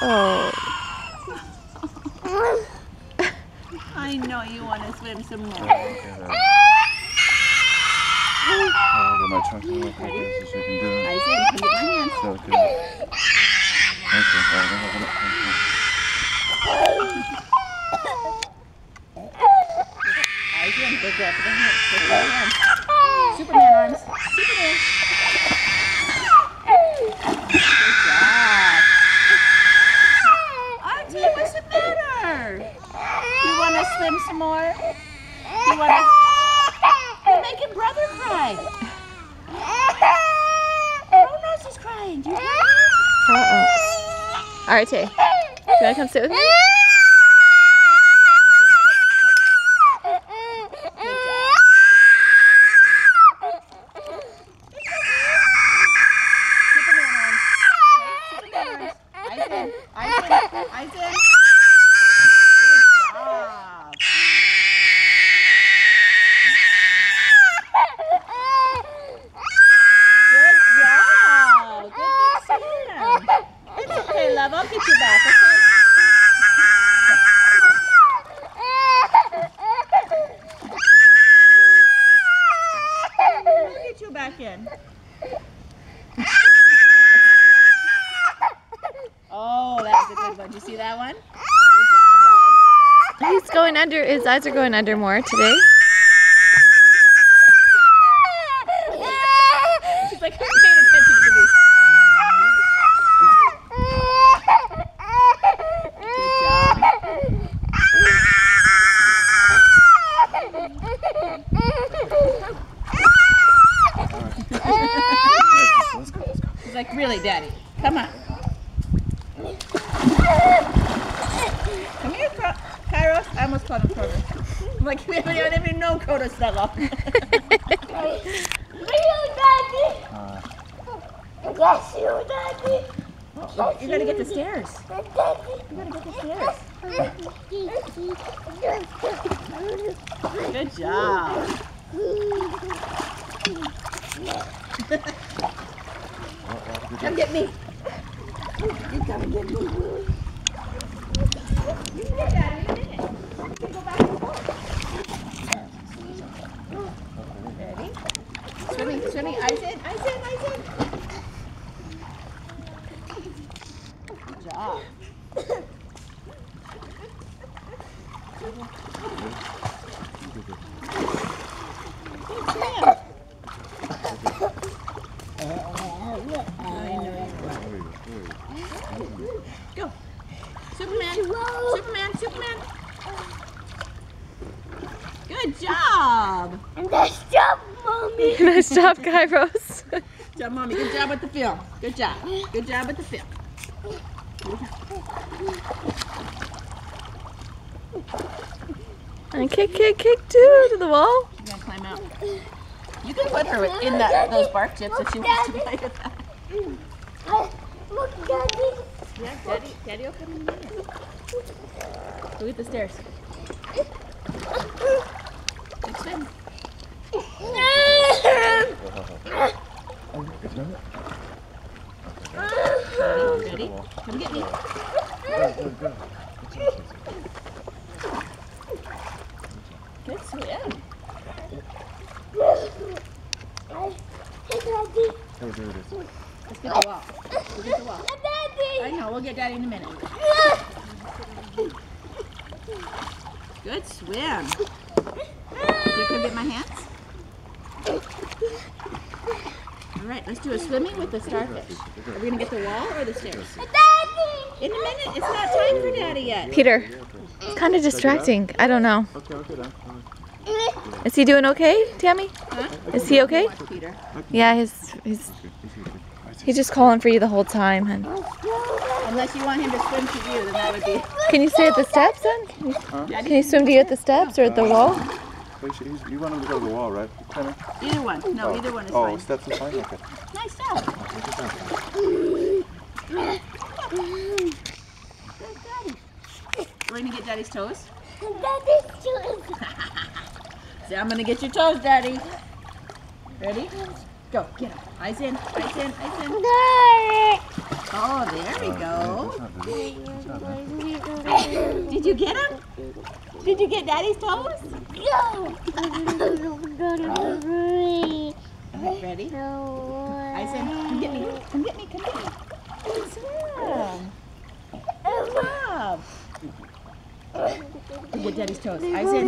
Oh. I know you want to swim some more. I'll get my chunky little cookies so she can do it. Eyes in, can get my hands. So good. Okay, Eyes in, good girl. Put the hands. Put the hands. Superman arms. Superman. Good job. Auntie, what's the matter? You want to swim some more? You want to... You're making brother cry. Kronos is crying. Do you hear me? Uh-oh. All right, Tay. Do you want to come sit with me? I'll get you back, okay? I'll get you back in. Oh, that was a good one. Did you see that one? Good job, bud. He's going under. His eyes are going under more today. She's like, who's paying attention to me? He's like, really, Daddy? Come on. Come here, Kairos. I almost called him Kronos. I'm like, we haven't even known Kronos that long. Daddy. Bless you, Daddy. You gotta get the stairs. You gotta get the stairs. Good job. Come get me. You come get me. You can get Daddy in a minute. You can go back and forth. Ready? Swimming, swimming. Eyes in, eyes in, eyes in. Good job. Go. Superman. Superman. Superman. Good job. Nice job, Mommy. Nice job, Kairos. Good job, Mommy. Good job with the film. Good job. Good job with the film. And kick, kick, kick too to the wall. She's gonna climb out. You can put her in those bark chips if she wants to play with that. Look, Daddy. Yeah, Daddy will come in a minute. Go get the stairs. Good swim. Ready? Come get me. Good swim. Hey, Daddy. Let's get the wall. We'll get the wall. Daddy. I know, we'll get Daddy in a minute. Good swim. You can get my hands? All right, let's do a swimming with the starfish. Are we gonna get the wall or the stairs? Daddy. In a minute, it's not time for Daddy yet. Peter, it's kind of distracting. I don't know. Okay, then. Is he doing okay, Tammy? Huh? Is he okay? Peter. Yeah, he's just calling for you the whole time. And Unless you want him to swim to you, then that would be. can you stay at the steps then? Can you swim to you at the steps or at the wall? You want him to go to the wall, right? Tammy? Either one. No, either one is Oh, fine. steps is fine? Okay. Nice job. Good Daddy. We're gonna get Daddy's toes. Daddy's doing. Say, I'm gonna get your toes, Daddy. Ready? Go, get him. Eyes in, eyes in, eyes in. Daddy. Oh, Oh, there we go. Did you get him? Did you get Daddy's toes? Go! Ready? I said, come get me, come get me, come get me. Swim. Good job. You get Daddy's toes. I said,